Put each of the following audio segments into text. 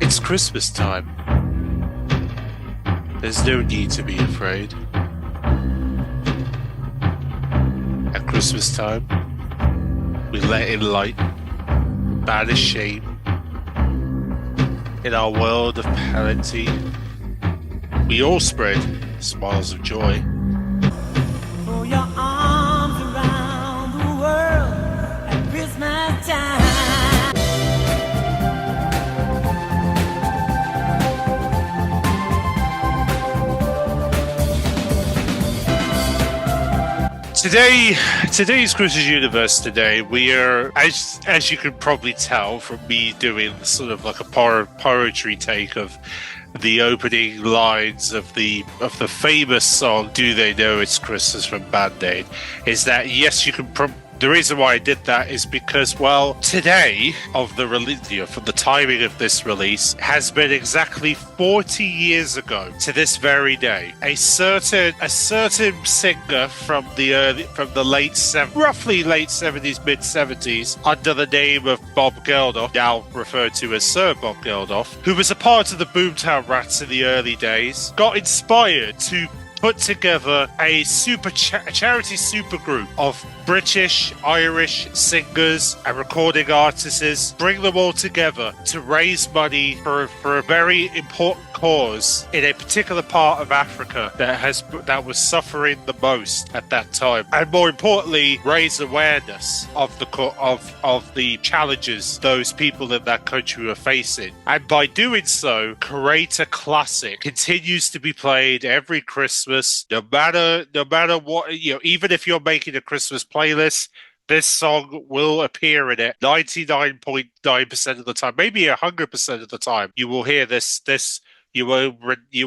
It's Christmas time. There's no need to be afraid. At Christmas time, we let in light, banish shame. In our world of plenty, we all spread smiles of joy. Throw your arms around the world at Christmas time. Today's Christmas Universe. Today we are, as you can probably tell from me doing sort of like a poetry take of the opening lines of the famous song "Do They Know It's Christmas" from Band-Aid, is that yes, you can. The reason why I did that is because, well, today of the release, from the timing of this release, has been exactly 40 years ago to this very day. A certain singer from roughly late 70s, mid 70s, under the name of Bob Geldof, now referred to as Sir Bob Geldof, who was a part of the Boomtown Rats in the early days, got inspired to put together a charity supergroup of British, Irish singers and recording artists, bring them all together to raise money for a very important cause in a particular part of Africa that was suffering the most at that time, and more importantly, raise awareness of the challenges those people in that country were facing, and by doing so, create a classic. Continues to be played every Christmas, no matter what, even if you're making a Christmas playlist, this song will appear in it 99.9% of the time, maybe 100% of the time. You will hear you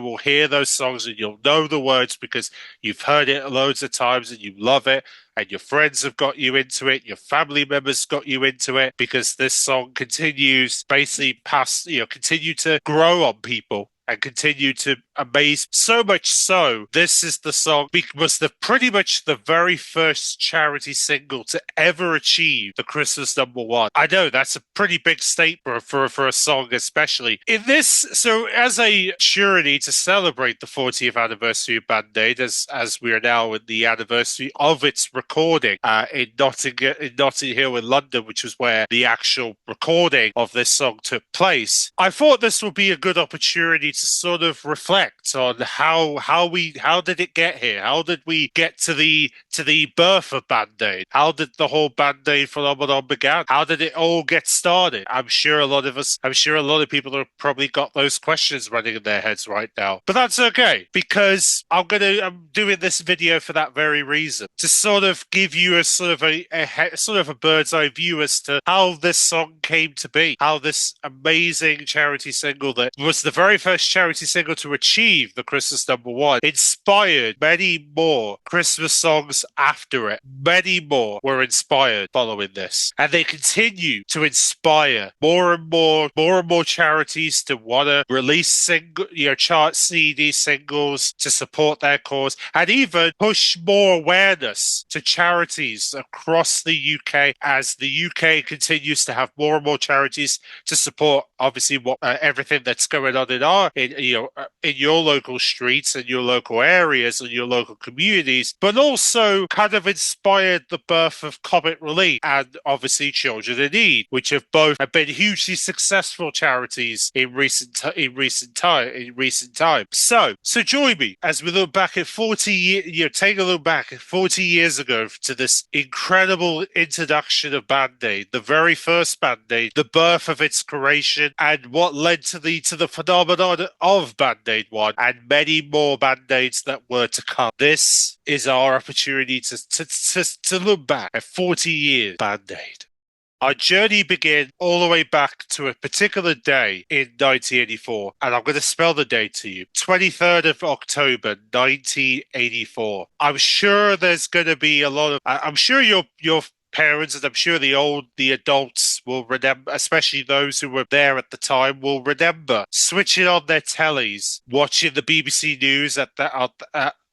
will hear those songs and you'll know the words because you've heard it loads of times and you love it, and your friends have got you into it, your family members got you into it, because this song continues continue to grow on people and continue to amaze. So much so, this is the song was pretty much the very first charity single to ever achieve the Christmas #1. I know that's a pretty big statement for a song, especially in this. So, as a charity to celebrate the 40th anniversary of Band-Aid, as we are now in the anniversary of its recording in Notting Hill in London, which was where the actual recording of this song took place, I thought this would be a good opportunity to sort of reflect on how did it get here? How did we get to the birth of Band-Aid? How did the whole Band-Aid phenomenon begin? How did it all get started? I'm sure a lot of people have probably got those questions running in their heads right now. But that's okay, because I'm doing this video for that very reason, to sort of give you a sort of a bird's eye view as to how this song came to be, how this amazing charity single that was the very first charity single to achieve the Christmas #1 inspired many more Christmas songs after it. Many more were inspired following this, and they continue to inspire more and more charities to want to release chart CD singles to support their cause, and even push more awareness to charities across the UK, as the UK continues to have more and more charities to support, obviously, everything that's going on in your local streets and your local areas and your local communities, but also kind of inspired the birth of Comet Relief and obviously Children in Need, which have both been hugely successful charities in recent time. So join me as we look back at 40 years, take a look back at 40 years ago to this incredible introduction of Band-Aid, the very first Band-Aid, the birth of its creation, and what led to the phenomenon of Band-Aid 1 and many more Band-Aids that were to come. This is our opportunity to look back at 40 years Band-Aid. Our journey began all the way back to a particular day in 1984, and I'm going to spell the date to you. 23rd of October, 1984. I'm sure there's going to be a lot of... I'm sure your parents, and I'm sure the adults will remember, especially those who were there at the time, will remember switching on their tellies, watching the BBC News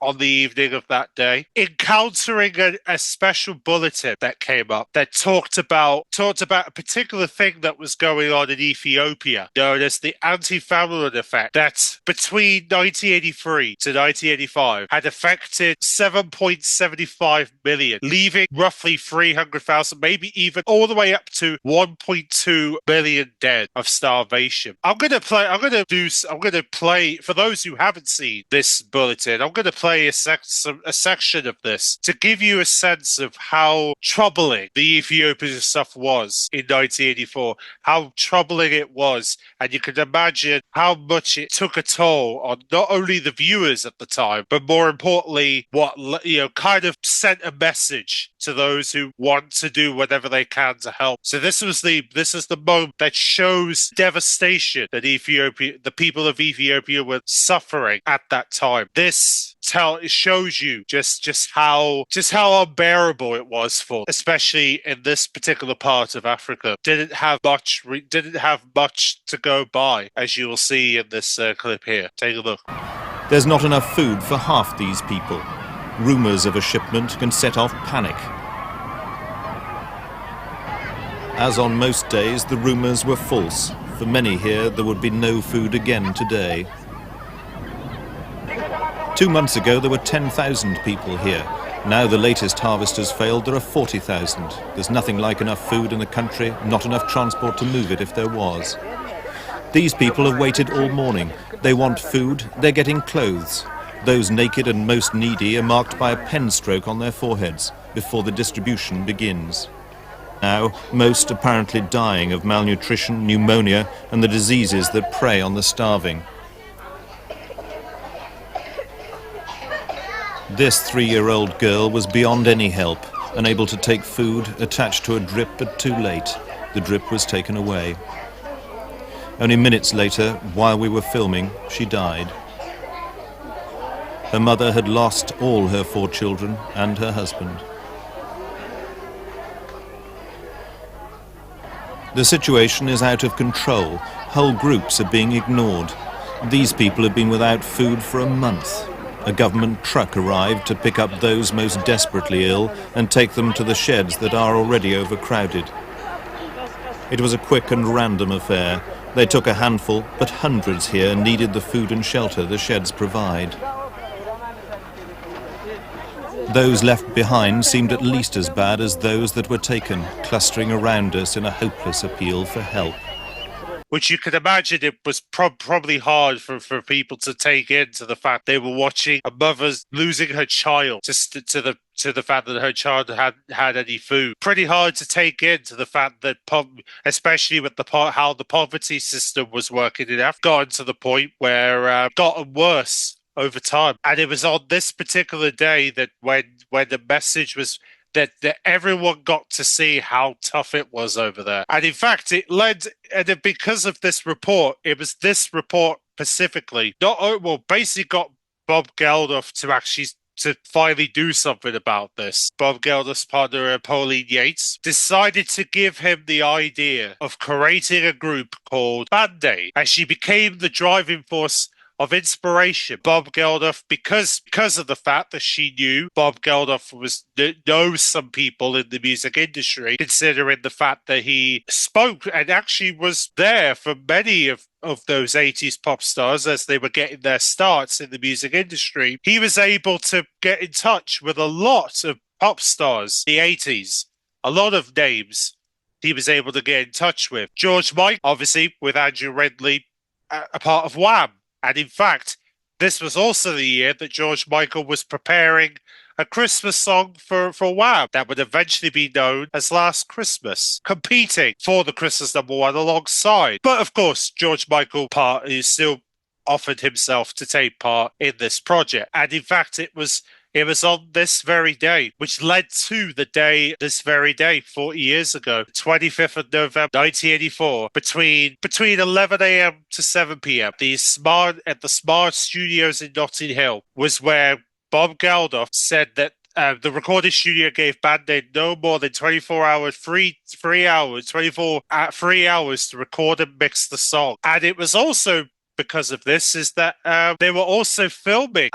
on the evening of that day, encountering a special bulletin that came up that talked about a particular thing that was going on in Ethiopia, known as the anti-famine effect, that between 1983 to 1985 had affected 7.75 million, leaving roughly 300,000, maybe even all the way up to 1.2 million dead of starvation. I'm gonna play for those who haven't seen this bulletin. I'm gonna play a section of this to give you a sense of how troubling the Ethiopian stuff was in 1984, how troubling it was, and you can imagine how much it took a toll on not only the viewers at the time, but more importantly, what kind of sent a message to those who want to do whatever they can to help. So this is the moment that shows devastation that the people of Ethiopia were suffering at that time. It shows you just how unbearable it was for, especially in this particular part of Africa. Didn't have much to go by, as you will see in this clip here. Take a look. There's not enough food for half these people. Rumours of a shipment can set off panic. As on most days, the rumours were false. For many here, there would be no food again today. 2 months ago, there were 10,000 people here. Now the latest harvest has failed, there are 40,000. There's nothing like enough food in the country, not enough transport to move it if there was. These people have waited all morning. They want food, they're getting clothes. Those naked and most needy are marked by a pen stroke on their foreheads before the distribution begins. Now, most apparently dying of malnutrition, pneumonia, and the diseases that prey on the starving. This 3-year-old girl was beyond any help, unable to take food, attached to a drip, but too late. The drip was taken away. Only minutes later, while we were filming, she died. Her mother had lost all her 4 children and her husband. The situation is out of control. Whole groups are being ignored. These people have been without food for a month. A government truck arrived to pick up those most desperately ill and take them to the sheds that are already overcrowded. It was a quick and random affair. They took a handful, but hundreds here needed the food and shelter the sheds provide. Those left behind seemed at least as bad as those that were taken, clustering around us in a hopeless appeal for help. Which you could imagine it was probably hard for people to take into the fact they were watching a mother losing her child just to the fact that her child hadn't had any food. Pretty hard to take into the fact that, especially with how the poverty system was working in Africa, gotten to the point where gotten worse over time. And it was on this particular day that when the message was that everyone got to see how tough it was over there. And in fact, because of this report, it was this report specifically, basically got Bob Geldof to finally do something about this. Bob Geldof's partner, Pauline Yates, decided to give him the idea of creating a group called Band-Aid, and she became the driving force of inspiration. Bob Geldof, because of the fact that she knew Bob Geldof knows some people in the music industry, considering the fact that he spoke and actually was there for many of those 80s pop stars as they were getting their starts in the music industry. He was able to get in touch with a lot of pop stars in the 80s, a lot of names he was able to get in touch with. George Michael, obviously, with Andrew Ridley, a part of Wham! And in fact, this was also the year that George Michael was preparing a Christmas song for Wham! That would eventually be known as Last Christmas, competing for the Christmas #1 alongside. But of course, George Michael still offered himself to take part in this project. And in fact, it was on this very day, which led to this very day, 40 years ago, 25th of November, 1984, between 11 a.m. to 7 p.m. At the Smart Studios in Notting Hill was where Bob Geldof said that the recording studio gave Band-Aid no more than 24 hours, free hours to record and mix the song. And it was also because of this is that they were also filming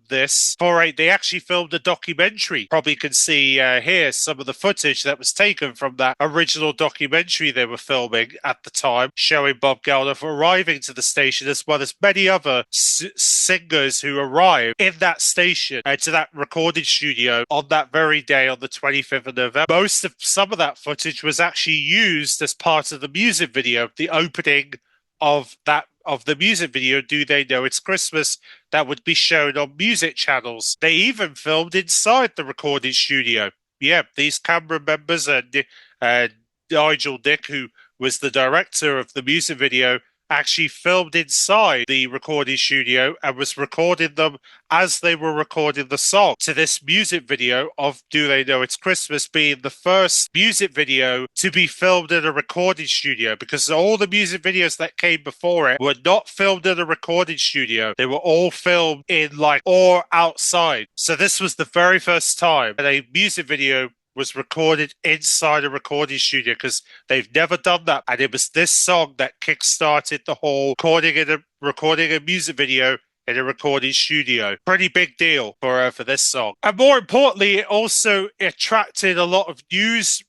this for they actually filmed a documentary. Probably can see here some of the footage that was taken from that original documentary they were filming at the time, showing Bob Geldof arriving to the station, as well as many other singers who arrived in that station to that recording studio on that very day, on the 25th of November. Some of that footage was actually used as part of the music video, the opening of the music video, Do They Know It's Christmas, that would be shown on music channels. They even filmed inside the recording studio. Yeah, these camera members and Nigel Dick, who was the director of the music video, actually filmed inside the recording studio and was recording them as they were recording the song to this music video of Do They Know It's Christmas, being the first music video to be filmed in a recording studio, because all the music videos that came before it were not filmed in a recording studio. They were all filmed in or outside. So this was the very first time that a music video was recorded inside a recording studio, because they've never done that. And it was this song that kickstarted the whole recording a music video in a recording studio. Pretty big deal for this song. And more importantly, it also attracted a lot of news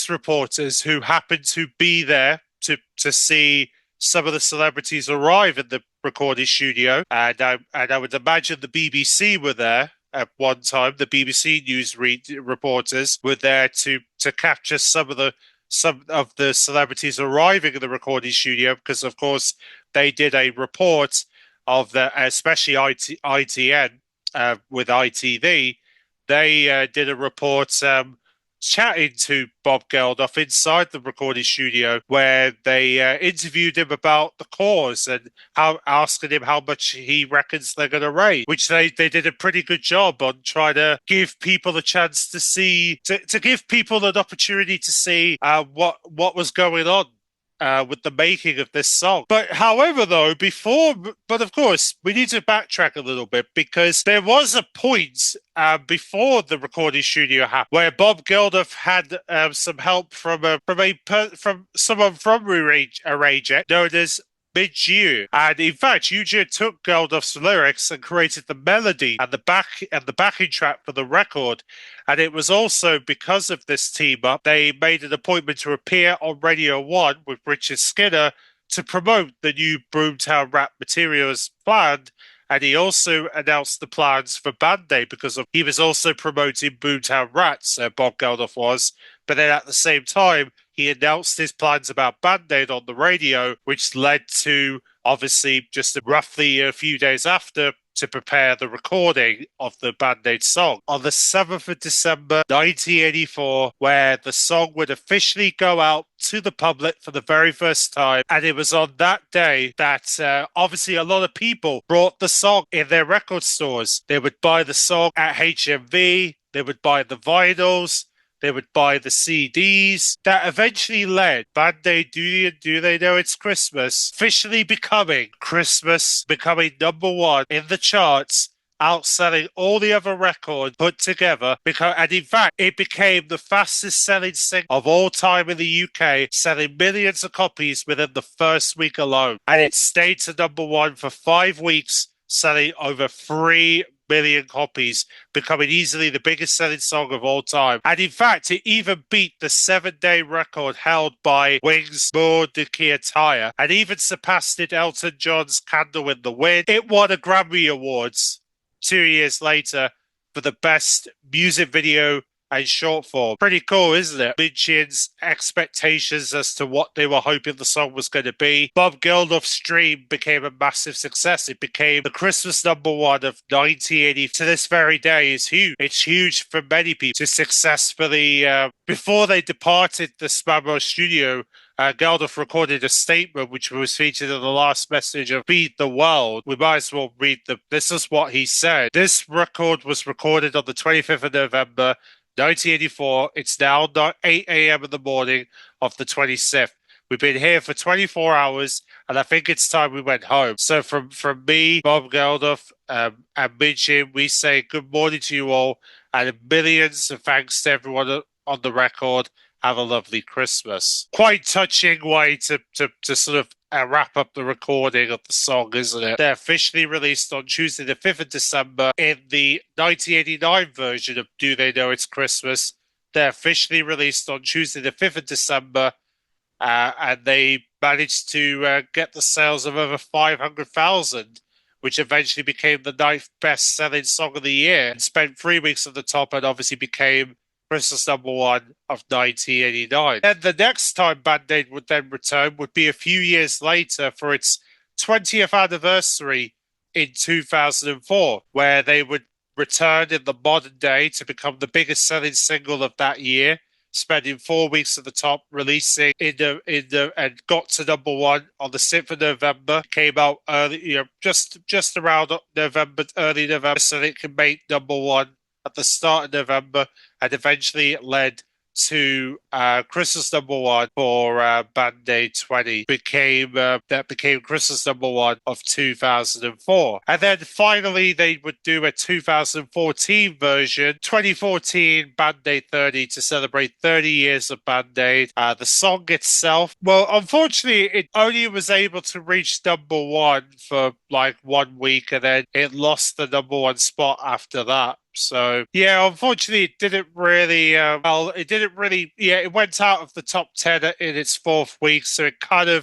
reporters who happened to be there to see some of the celebrities arrive in the recording studio. And I would imagine the BBC were there. At one time, the BBC news reporters were there to capture some of the celebrities arriving in the recording studio, because, of course, they did a report of especially ITN with ITV. They did a report chatting to Bob Geldof inside the recording studio, where they interviewed him about the cause and asking him how much he reckons they're going to raise, which they did a pretty good job on trying to give people a chance to see, to give people an opportunity to see what was going on with the making of this song. But however, though, but of course, we need to backtrack a little bit, because there was a point before the recording studio happened where Bob Geldof had some help from someone from Arrange, known as Midge. And in fact, Eugene took Geldof's lyrics and created the melody and the backing track for the record. And it was also because of this team up, they made an appointment to appear on Radio 1 with Richard Skinner to promote the new Boomtown rap materials planned. And he also announced the plans for Band Aid, because he was also promoting Boomtown Rats, Bob Geldof was. But then at the same time, he announced his plans about Band Aid on the radio, which led to, obviously, just roughly a few days after, to prepare the recording of the Band Aid song on the 7th of December 1984, where the song would officially go out to the public for the very first time. And it was on that day that obviously a lot of people brought the song in their record stores. They would buy the song at HMV, they would buy the vinyls, they would buy the CDs. That eventually led Band Aid Do They Know It's Christmas officially becoming number one in the charts, outselling all the other records put together. And in fact, it became the fastest selling single of all time in the UK, selling millions of copies within the first week alone. And it stayed to number one for 5 weeks, selling over 3 million copies, becoming easily the biggest selling song of all time. And in fact, it even beat the 7-day record held by Wings' More Dekia Tire, and even surpassed Elton John's Candle in the Wind. It won a Grammy Awards 2 years later for the best music video and short form. Pretty cool, isn't it? Midge's expectations as to what they were hoping the song was going to be. Bob Geldof's dream became a massive success. It became the Christmas number one of 1980. To this very day is huge. It's huge for many people. To successfully, before they departed the Spamo studio, Geldof recorded a statement which was featured in the last message of Feed the World. We might as well read this is what he said. This record was recorded on the 25th of November, 1984. It's now 8 a.m. in the morning of the 26th. We've been here for 24 hours, and I think it's time we went home. So from me, Bob Geldof, and Midge, we say good morning to you all, and millions of thanks to everyone on the record, have a lovely Christmas. Quite touching way to sort of wrap up the recording of the song, isn't it? They're officially released on Tuesday the 5th of December in the 1989 version of Do They Know It's Christmas. They're officially released on Tuesday the 5th of December, and they managed to get the sales of over 500,000, which eventually became the 9th best-selling song of the year and spent 3 weeks at the top and obviously became Christmas #1 of 1989. Then the next time Band Aid would then return would be a few years later for its 20th anniversary in 2004, where they would return in the modern day to become the biggest selling single of that year, spending 4 weeks at the top, releasing and got to #1 on the 6th of November. Came out early, just around November, early November, so that it can make #1 at the start of November, and eventually it led to Christmas #1 for Band Aid 20. That became Christmas #1 of 2004. And then finally they would do a 2014 version, 2014 Band Aid 30, to celebrate 30 years of Band Aid. The song itself, well, unfortunately it only was able to reach #1 for like 1 week, and then it lost the #1 spot after that. So yeah, unfortunately, it didn't really. It went out of the top 10 in its 4th week, so it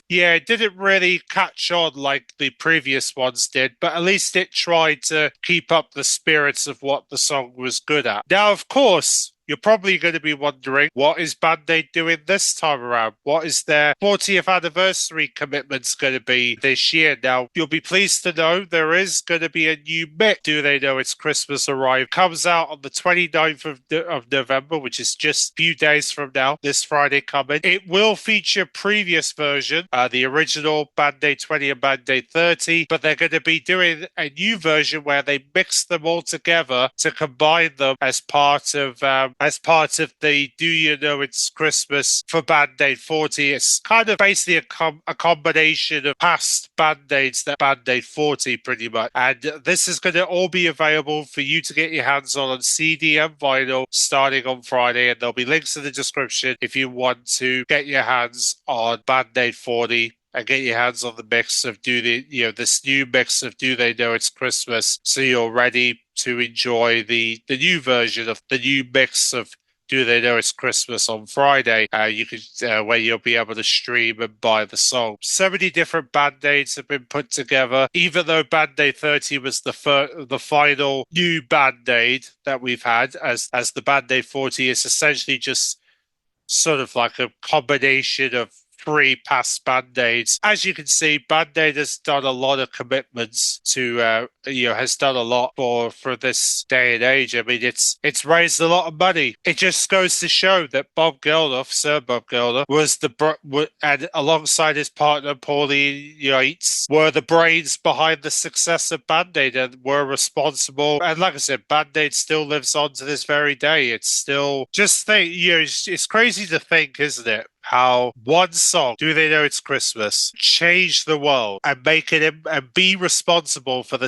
it didn't really catch on like the previous ones did. But at least it tried to keep up the spirits of what the song was good at. Now, of course, you're probably going to be wondering, what is Band Aid doing this time around? What is their 40th anniversary commitments going to be this year? Now, you'll be pleased to know there is going to be a new mix. Do They Know It's Christmas arrive? Comes out on the 29th of November, which is just a few days from now, this Friday coming. It will feature previous version, the original Band Aid 20 and Band Aid 30, but they're going to be doing a new version where they mix them all together to combine them as part of the Do You Know It's Christmas for Band Aid 40. It's kind of basically a combination of past Band Aids that Band Aid 40 pretty much. And this is going to all be available for you to get your hands on CD and vinyl starting on Friday. And there'll be links in the description if you want to get your hands on Band Aid 40 and get your hands on the mix of this new mix of Do They Know It's Christmas, so you're ready to enjoy the new version of the new mix of Do They Know It's Christmas on Friday. Where you'll be able to stream and buy the song. So many different Band Aids have been put together. Even though Band Aid 30 was the final new Band Aid that we've had, as the Band Aid 40 is essentially just sort of like a combination of 3 past Band Aids. As you can see, Band Aid has done a lot of commitments to, has done a lot for this day and age. I mean, it's raised a lot of money. It just goes to show that Sir Bob Geldof, and alongside his partner Paulie Yates, were the brains behind the success of Band Aid and were responsible. And like I said, Band Aid still lives on to this very day. It's still it's crazy to think, isn't it? How one song, Do They Know It's Christmas, changed the world and be responsible for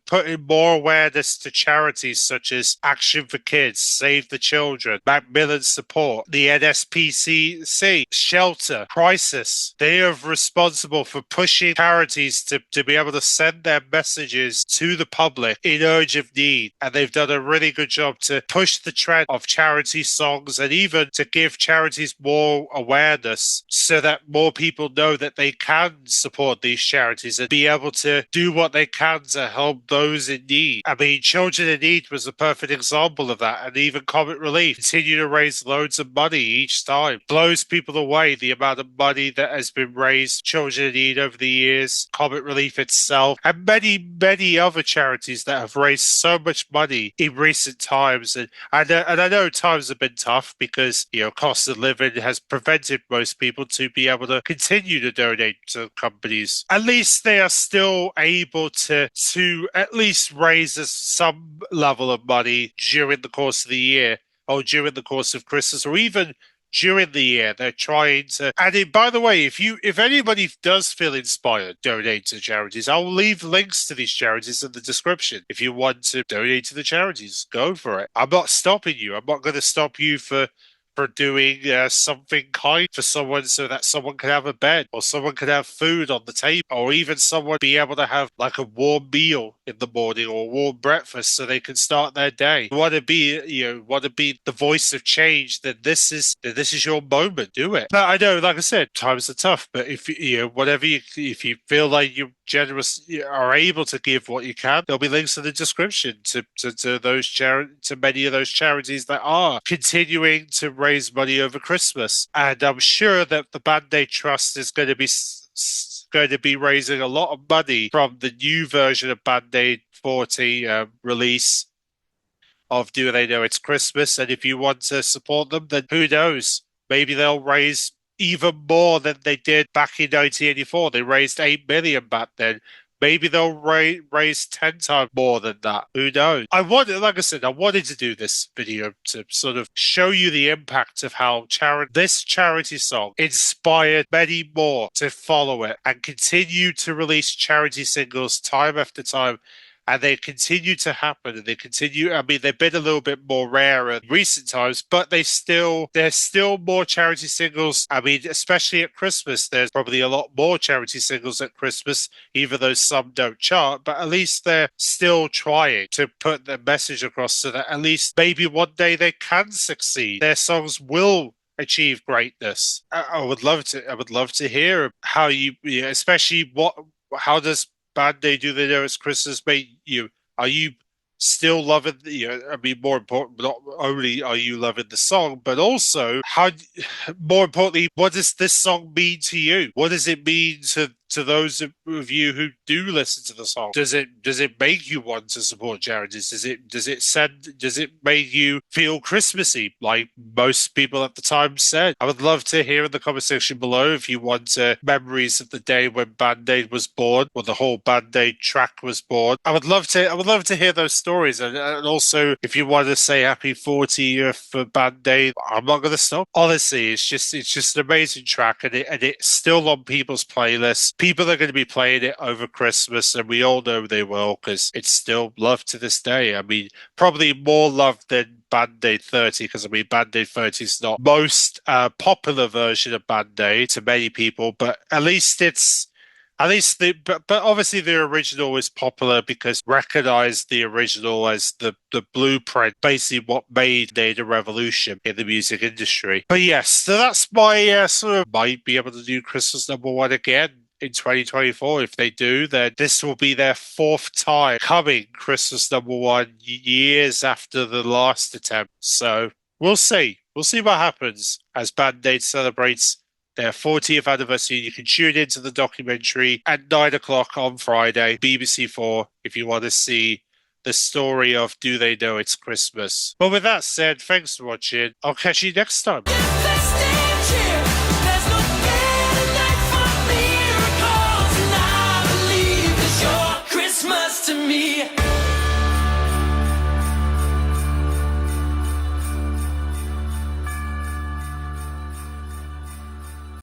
putting more awareness to charities such as Action for Kids, Save the Children, Macmillan Support, the NSPCC, Shelter, Crisis. They are responsible for pushing charities to be able to send their messages to the public in urge of need. And they've done a really good job to push the trend of charity songs and even to give charities more awareness so that more people know that they can support these charities and be able to do what they can to help those in need. I mean, Children in Need was a perfect example of that, and even Comic Relief continue to raise loads of money each time. Blows people away the amount of money that has been raised Children in Need over the years, Comic Relief itself, and many other charities that have raised so much money in recent times. And I know times have been tough because cost of living has prevented most people to be able to continue to donate to companies. At least they are still able to at least raise some level of money during the course of the year, or during the course of Christmas, or even during the year. They're trying to. And by the way, if anybody does feel inspired, donate to charities. I'll leave links to these charities in the description. If you want to donate to the charities, go for it. I'm not stopping you. I'm not going to stop you for for doing something kind for someone so that someone can have a bed or someone can have food on the table or even someone be able to have like a warm meal in the morning or a warm breakfast so they can start their day. You want to be, want to be the voice of change, then this is your moment. Do it. But I know, like I said, times are tough, but if if you feel like you're generous, you are able to give what you can, there'll be links in the description to those to many of those charities that are continuing to raise money over Christmas. And I'm sure that the Band-Aid Trust is going to be going to be raising a lot of money from the new version of Band-Aid 40 release of Do They Know It's Christmas. And if you want to support them, then who knows? Maybe they'll raise even more than they did back in 1984. They raised 8 million back then. Maybe they'll raise 10 times more than that. Who knows? Like I said, I wanted to do this video to sort of show you the impact of how this charity song inspired many more to follow it and continue to release charity singles time after time. And they continue to happen, and they continue. I mean, they've been a little bit more rare in recent times, but there's still more charity singles. I mean, especially at Christmas, there's probably a lot more charity singles at Christmas, even though some don't chart. But at least they're still trying to put their message across, so that at least maybe one day they can succeed. Their songs will achieve greatness. I would love to hear how especially how does Band-Aid Do They Know It's Christmas mate you? Are you still loving I mean, more important, not only are you loving the song, but also more importantly, what does this song mean to you? What does it mean to those of you who do listen to the song? Does it make you want to support charities? Does it make you feel Christmassy like most people at the time said? I would love to hear in the comment section below if you want memories of the day when Band-Aid was born, or the whole Band-Aid track was born. I would love to hear those stories, and also if you want to say happy 40th for Band-Aid, I'm not going to stop. Honestly, it's just an amazing track, and it's still on people's playlists. People are going to be playing it over Christmas, and we all know they will, because it's still loved to this day. I mean, probably more loved than Band-Aid 30, because I mean, Band-Aid 30 is not most popular version of Band-Aid to many people, but at least but obviously the original is popular because recognized the original as the blueprint, basically what made a revolution in the music industry. But yes, so that's my sort of might be able to do Christmas #1 again in 2024. If they do, then this will be their 4th time coming Christmas #1 years after the last attempt. So we'll see. We'll see what happens as Band-Aid celebrates their 40th anniversary. You can tune into the documentary at 9 o'clock on Friday, BBC4, if you want to see the story of Do They Know It's Christmas. But with that said, thanks for watching. I'll catch you next time.